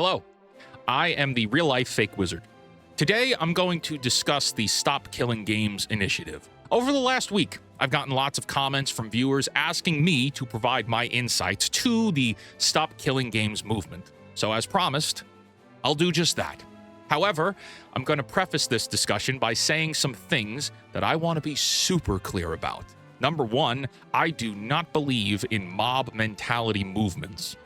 Hello, I am the real-life fake wizard. Today, I'm going to discuss the Stop Killing Games initiative. Over the last week, I've gotten lots of comments from viewers asking me to provide my insights to the Stop Killing Games movement. So as promised, I'll do just that. However, I'm going to preface this discussion by saying some things that I want to be super clear about. Number one, I do not believe in mob mentality movements.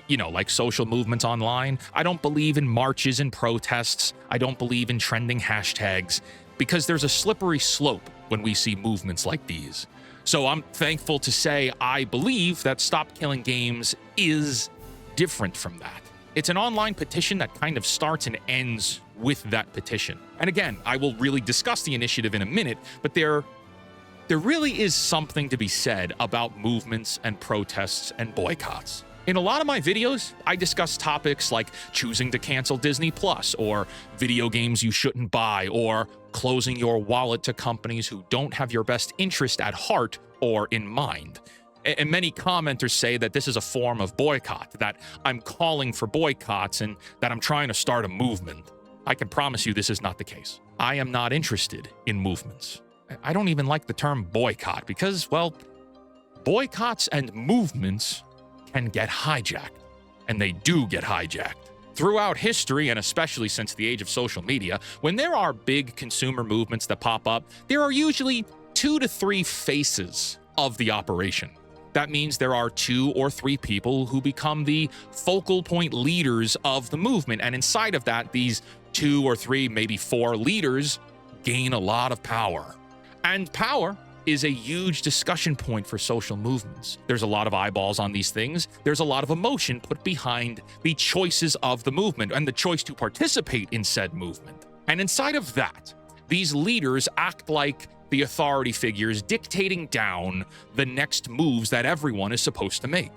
Like social movements online. I don't believe in marches and protests. I don't believe in trending hashtags, because there's a slippery slope when we see movements like these. So I'm thankful to say I believe that Stop Killing Games is different from that. It's an online petition that kind of starts and ends with that petition. And again, I will really discuss the initiative in a minute, but there really is something to be said about movements and protests and boycotts. In a lot of my videos, I discuss topics like choosing to cancel Disney Plus, or video games you shouldn't buy, or closing your wallet to companies who don't have your best interest at heart or in mind. And many commenters say that this is a form of boycott, that I'm calling for boycotts, and that I'm trying to start a movement. I can promise you this is not the case. I am not interested in movements. I don't even like the term boycott because, well, boycotts and movements can get hijacked, and they do get hijacked. Throughout history, and especially since the age of social media, when there are big consumer movements that pop up, there are usually 2 to 3 faces of the operation. That means there are 2 or 3 people who become the focal point leaders of the movement, and inside of that, these 2 or 3, maybe 4 leaders gain a lot of power. And power is a huge discussion point for social movements. There's a lot of eyeballs on these things. There's a lot of emotion put behind the choices of the movement and the choice to participate in said movement. And inside of that, these leaders act like the authority figures dictating down the next moves that everyone is supposed to make.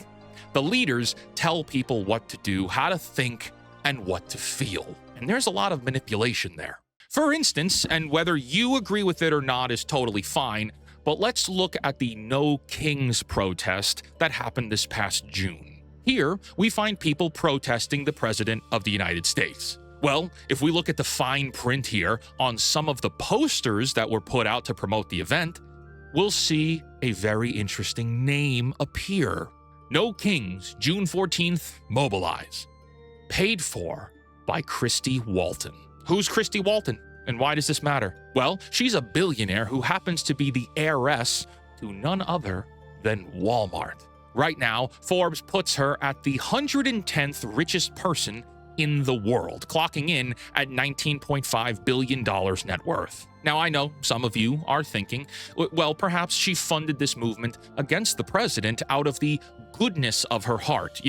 The leaders tell people what to do, how to think, and what to feel. And there's a lot of manipulation there. For instance, and whether you agree with it or not is totally fine, but let's look at the No Kings protest that happened this past June. Here, we find people protesting the President of the United States. Well, if we look at the fine print here on some of the posters that were put out to promote the event, we'll see a very interesting name appear. No Kings, June 14th, mobilize. Paid for by Christy Walton. Who's Christy Walton? And why does this matter? Well, she's a billionaire who happens to be the heiress to none other than Walmart. Right now, Forbes puts her at the 110th richest person in the world, clocking in at $19.5 billion net worth. Now, I know some of you are thinking, well, perhaps she funded this movement against the president out of the goodness of her heart.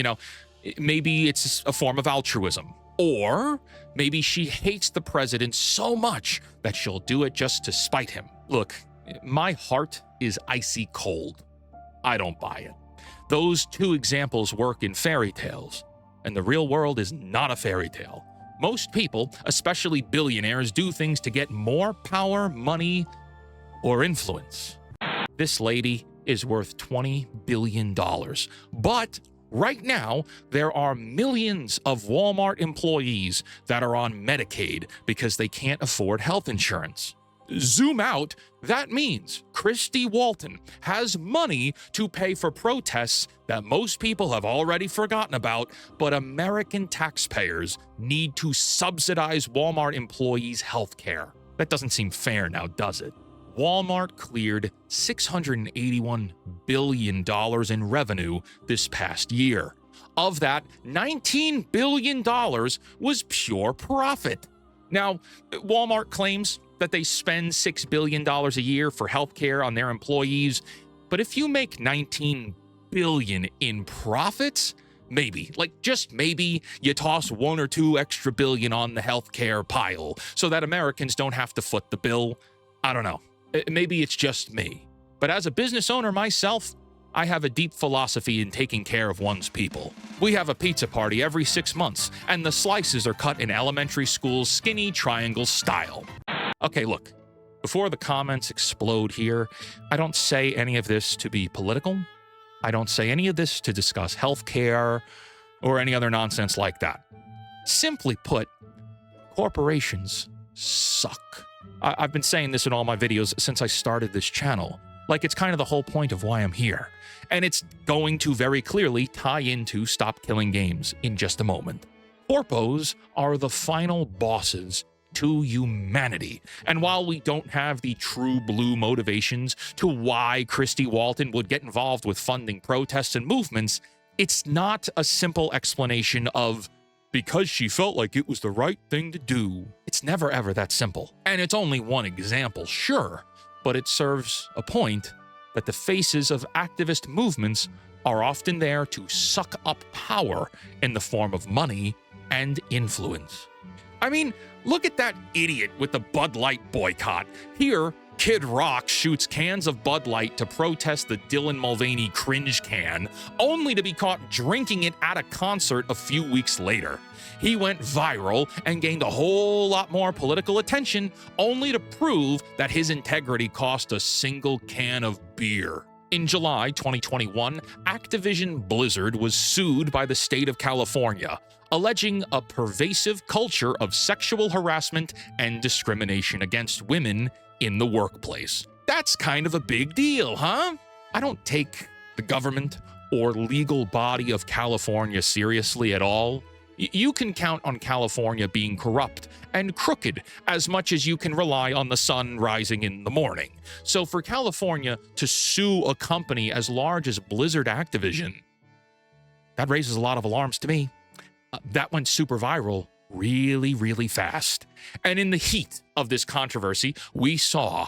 Maybe it's a form of altruism. Or maybe she hates the president so much that she'll do it just to spite him. Look, my heart is icy cold. I don't buy it. Those 2 examples work in fairy tales, and the real world is not a fairy tale. Most people, especially billionaires, do things to get more power, money, or influence. This lady is worth $20 billion, but right now, there are millions of Walmart employees that are on Medicaid because they can't afford health insurance. Zoom out, that means Christy Walton has money to pay for protests that most people have already forgotten about, but American taxpayers need to subsidize Walmart employees' health care. That doesn't seem fair now, does it? Walmart cleared $681 billion in revenue this past year. Of that, $19 billion was pure profit. Now, Walmart claims that they spend $6 billion a year for healthcare on their employees, but if you make $19 billion in profits, maybe, just maybe, you toss 1 or 2 extra billion on the healthcare pile so that Americans don't have to foot the bill. I don't know. Maybe it's just me. But as a business owner myself, I have a deep philosophy in taking care of one's people. We have a pizza party every 6 months, and the slices are cut in elementary school skinny triangle style. Okay, look, before the comments explode here, I don't say any of this to be political. I don't say any of this to discuss healthcare or any other nonsense like that. Simply put, corporations suck. I've been saying this in all my videos since I started this channel. Like, it's kind of the whole point of why I'm here. And it's going to very clearly tie into Stop Killing Games in just a moment. Corpos are the final bosses to humanity. And while we don't have the true blue motivations to why Christy Walton would get involved with funding protests and movements, it's not a simple explanation of because she felt like it was the right thing to do. It's never ever that simple. And it's only one example, sure, but it serves a point that the faces of activist movements are often there to suck up power in the form of money and influence. I mean, look at that idiot with the Bud Light boycott. Here, Kid Rock shoots cans of Bud Light to protest the Dylan Mulvaney cringe can, only to be caught drinking it at a concert a few weeks later. He went viral and gained a whole lot more political attention, only to prove that his integrity cost a single can of beer. In July 2021, Activision Blizzard was sued by the state of California, alleging a pervasive culture of sexual harassment and discrimination against women in the workplace. That's kind of a big deal, huh? I don't take the government or legal body of California seriously at all. You can count on California being corrupt and crooked as much as you can rely on the sun rising in the morning. So for California to sue a company as large as Blizzard Activision, that raises a lot of alarms to me. That went super viral really fast. And in the heat of this controversy, we saw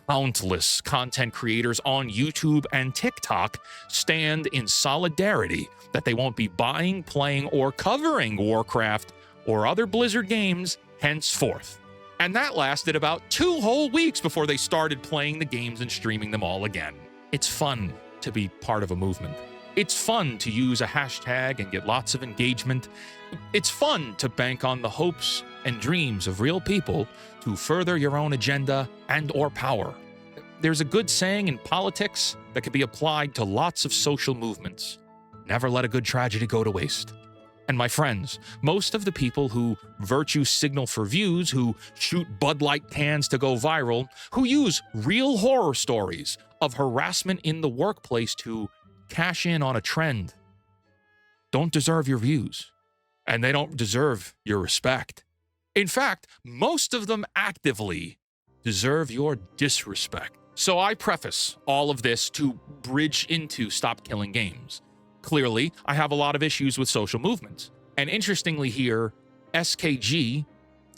countless content creators on YouTube and TikTok stand in solidarity that they won't be buying, playing, or covering Warcraft or other Blizzard games henceforth. And that lasted about 2 whole weeks before they started playing the games and streaming them all again. It's fun to be part of a movement. It's fun to use a hashtag and get lots of engagement. It's fun to bank on the hopes and dreams of real people to further your own agenda and or power. There's a good saying in politics that can be applied to lots of social movements. Never let a good tragedy go to waste. And my friends, most of the people who virtue signal for views, who shoot Bud Light cans to go viral, who use real horror stories of harassment in the workplace to cash in on a trend, don't deserve your views, and they don't deserve your respect. In fact, most of them actively deserve your disrespect. So I preface all of this to bridge into Stop Killing Games. Clearly, I have a lot of issues with social movements. And interestingly here, SKG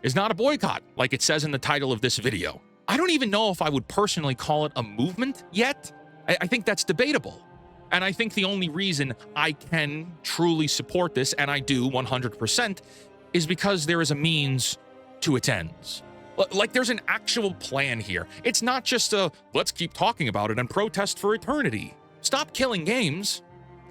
is not a boycott, like it says in the title of this video. I don't even know if I would personally call it a movement yet. I think that's debatable. And I think the only reason I can truly support this, and I do 100%, is because there is a means to its ends. Like there's an actual plan here. It's not just a, let's keep talking about it and protest for eternity. Stop Killing Games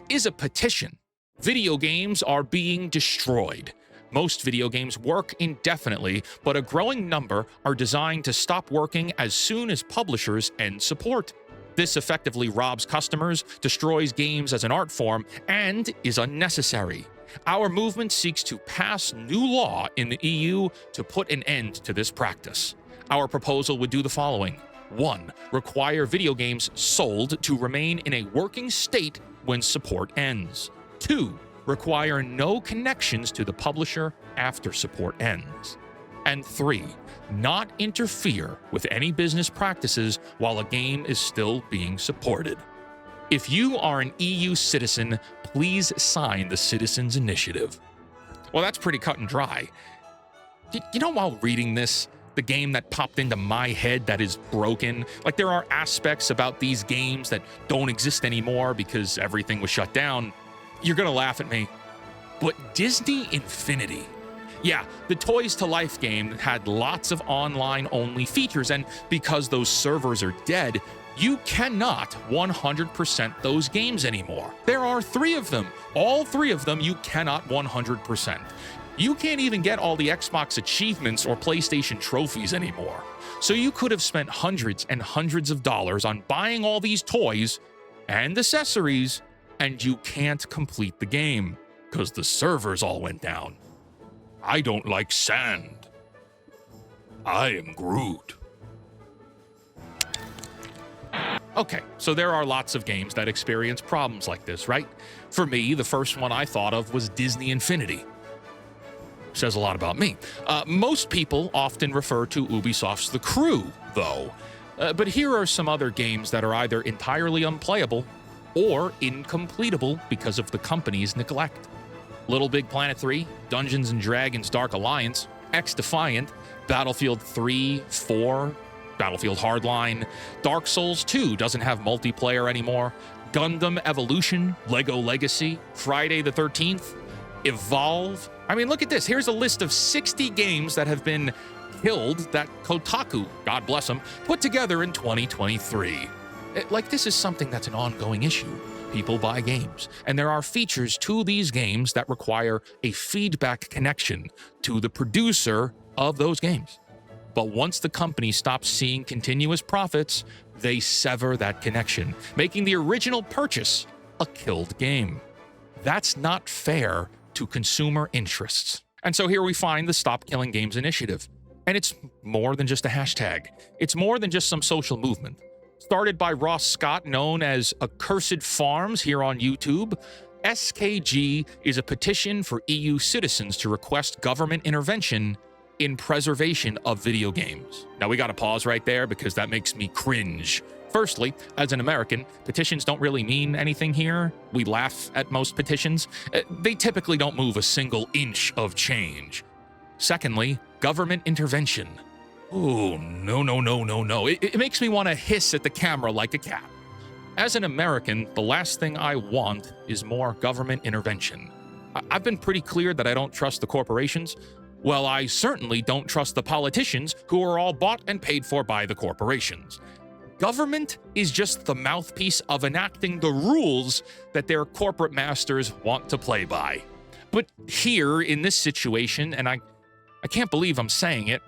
is a petition. Video games are being destroyed. Most video games work indefinitely, but a growing number are designed to stop working as soon as publishers end support. This effectively robs customers, destroys games as an art form, and is unnecessary. Our movement seeks to pass new law in the EU to put an end to this practice. Our proposal would do the following. 1. Require video games sold to remain in a working state when support ends. 2. Require no connections to the publisher after support ends. And 3. Not interfere with any business practices while a game is still being supported. If you are an EU citizen, please sign the Citizens Initiative. Well, that's pretty cut and dry. You know, while reading this, the game that popped into my head that is broken, like there are aspects about these games that don't exist anymore because everything was shut down. You're gonna laugh at me, but Disney Infinity. Yeah, the Toys to Life game had lots of online-only features, and because those servers are dead, you cannot 100% those games anymore. There are 3 of them. All 3 of them you cannot 100%. You can't even get all the Xbox achievements or PlayStation trophies anymore. So you could have spent hundreds and hundreds of dollars on buying all these toys and accessories, and you can't complete the game because the servers all went down. I don't like sand. I am Groot. Okay, so there are lots of games that experience problems like this, right? For me, the first one I thought of was Disney Infinity. Says a lot about me. Most people often refer to Ubisoft's The Crew, though. But here are some other games that are either entirely unplayable or incompletable because of the company's neglect. Little Big Planet 3, Dungeons & Dragons Dark Alliance, X-Defiant, Battlefield 3, 4, Battlefield Hardline, Dark Souls 2 doesn't have multiplayer anymore, Gundam Evolution, Lego Legacy, Friday the 13th, Evolve. I mean, look at this. Here's a list of 60 games that have been killed that Kotaku, God bless them, put together in 2023. Like, this is something that's an ongoing issue. People buy games, and there are features to these games that require a feedback connection to the producer of those games. But once the company stops seeing continuous profits, they sever that connection, making the original purchase a killed game. That's not fair to consumer interests. And so here we find the Stop Killing Games initiative. And it's more than just a hashtag. It's more than just some social movement. Started by Ross Scott, known as Accursed Farms here on YouTube, SKG is a petition for EU citizens to request government intervention in preservation of video games. Now we gotta pause right there because that makes me cringe. Firstly, as an American, petitions don't really mean anything here. We laugh at most petitions. They typically don't move a single inch of change. Secondly, government intervention. Oh, no. It makes me want to hiss at the camera like a cat. As an American, the last thing I want is more government intervention. I've been pretty clear that I don't trust the corporations. Well, I certainly don't trust the politicians who are all bought and paid for by the corporations. Government is just the mouthpiece of enacting the rules that their corporate masters want to play by. But here, in this situation, and I can't believe I'm saying it,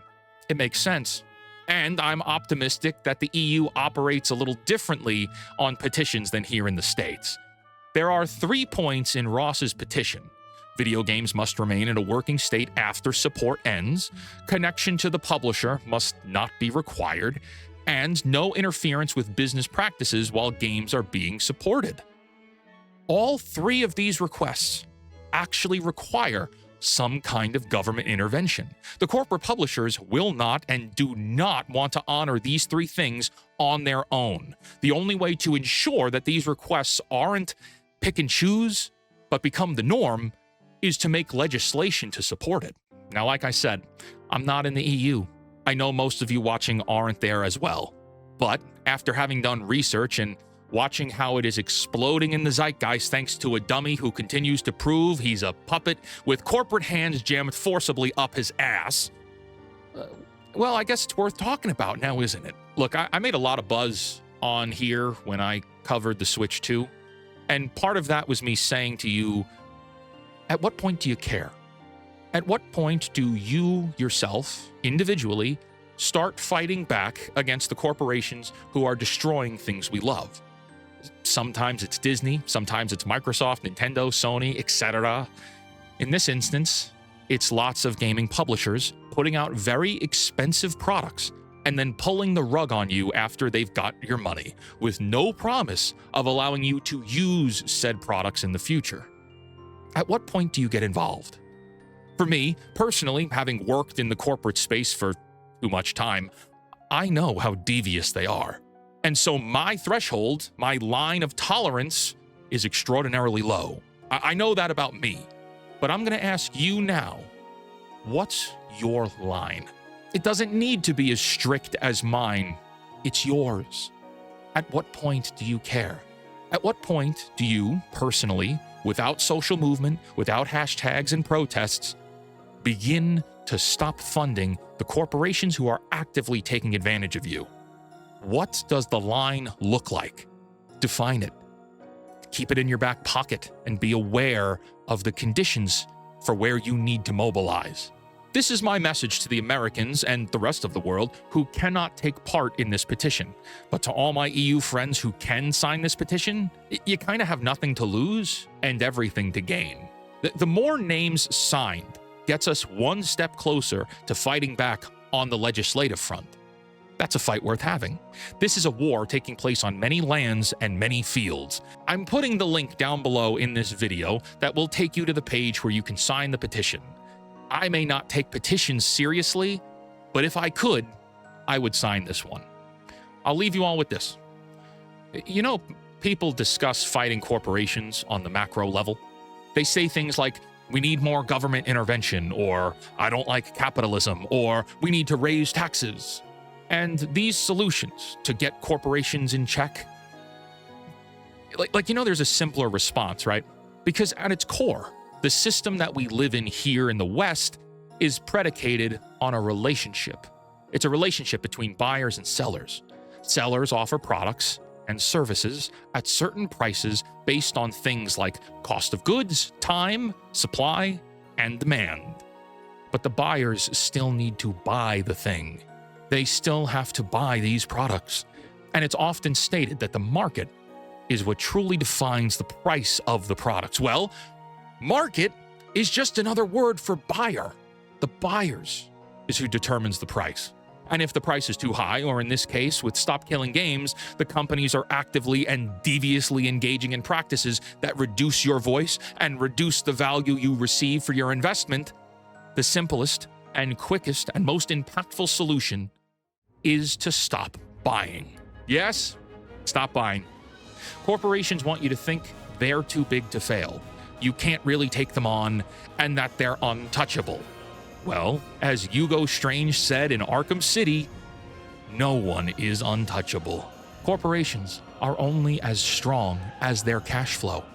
it makes sense. And I'm optimistic that the EU operates a little differently on petitions than here in the States. There are 3 points in Ross's petition. Video games must remain in a working state after support ends, connection to the publisher must not be required, and no interference with business practices while games are being supported. All 3 of these requests actually require some kind of government intervention. The corporate publishers will not and do not want to honor these 3 things on their own. The only way to ensure that these requests aren't pick and choose, but become the norm, is to make legislation to support it. Now, like I said, I'm not in the EU. I know most of you watching aren't there as well. But after having done research and watching how it is exploding in the zeitgeist thanks to a dummy who continues to prove he's a puppet with corporate hands jammed forcibly up his ass, well, I guess it's worth talking about now, isn't it? Look, I made a lot of buzz on here when I covered the Switch 2, and part of that was me saying to you, at what point do you care? At what point do you yourself, individually, start fighting back against the corporations who are destroying things we love? Sometimes it's Disney, sometimes it's Microsoft, Nintendo, Sony, etc. In this instance, it's lots of gaming publishers putting out very expensive products and then pulling the rug on you after they've got your money, with no promise of allowing you to use said products in the future. At what point do you get involved? For me, personally, having worked in the corporate space for too much time, I know how devious they are. And so my threshold, my line of tolerance, is extraordinarily low. I know that about me. But I'm going to ask you now, what's your line? It doesn't need to be as strict as mine. It's yours. At what point do you care? At what point do you, personally, without social movement, without hashtags and protests, begin to stop funding the corporations who are actively taking advantage of you? What does the line look like? Define it. Keep it in your back pocket and be aware of the conditions for where you need to mobilize. This is my message to the Americans and the rest of the world who cannot take part in this petition. But to all my EU friends who can sign this petition, you kind of have nothing to lose and everything to gain. The more names signed, gets us one step closer to fighting back on the legislative front. That's a fight worth having. This is a war taking place on many lands and many fields. I'm putting the link down below in this video that will take you to the page where you can sign the petition. I may not take petitions seriously, but if I could, I would sign this one. I'll leave you all with this. You know, people discuss fighting corporations on the macro level. They say things like, we need more government intervention, or I don't like capitalism, or we need to raise taxes. And these solutions to get corporations in check, there's a simpler response, right? Because at its core, the system that we live in here in the West is predicated on a relationship. It's a relationship between buyers and sellers. Sellers offer products and services at certain prices based on things like cost of goods, time, supply, and demand. But the buyers still need to buy the thing. They still have to buy these products. And it's often stated that the market is what truly defines the price of the products. Well, market is just another word for buyer. The buyers is who determines the price. And if the price is too high, or in this case, with Stop Killing Games, the companies are actively and deviously engaging in practices that reduce your voice and reduce the value you receive for your investment, the simplest and quickest and most impactful solution is to stop buying. Yes, stop buying. Corporations want you to think they're too big to fail. You can't really take them on, and that they're untouchable. Well, as Hugo Strange said in Arkham City, no one is untouchable. Corporations are only as strong as their cash flow.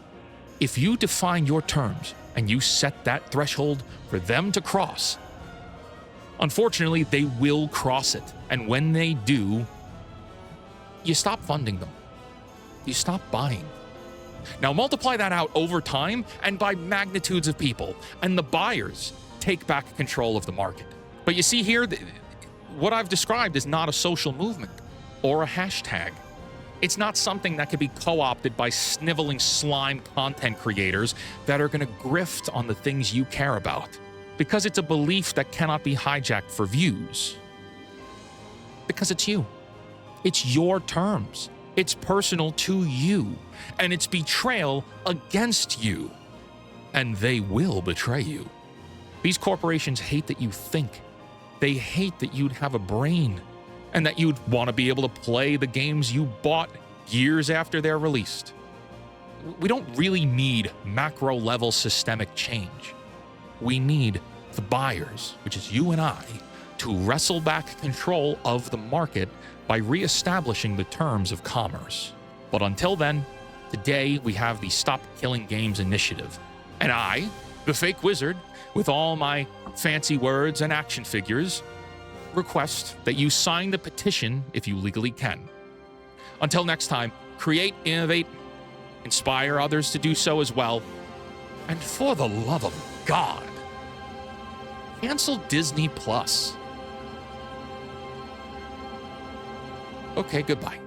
If you define your terms and you set that threshold for them to cross, unfortunately, they will cross it. And when they do, you stop funding them. You stop buying. Now multiply that out over time and by magnitudes of people, and the buyers take back control of the market. But you see here, what I've described is not a social movement or a hashtag. It's not something that can be co-opted by sniveling slime content creators that are going to grift on the things you care about, because it's a belief that cannot be hijacked for views. Because it's you. It's your terms. It's personal to you, and it's betrayal against you. And they will betray you. These corporations hate that you think. They hate that you'd have a brain, and that you'd want to be able to play the games you bought years after they're released. We don't really need macro-level systemic change. We need the buyers, which is you and I, to wrestle back control of the market by reestablishing the terms of commerce. But until then, today we have the Stop Killing Games initiative. And I, the fake wizard, with all my fancy words and action figures, request that you sign the petition if you legally can. Until next time, create, innovate, inspire others to do so as well. And for the love of God, cancel Disney Plus. Okay, goodbye.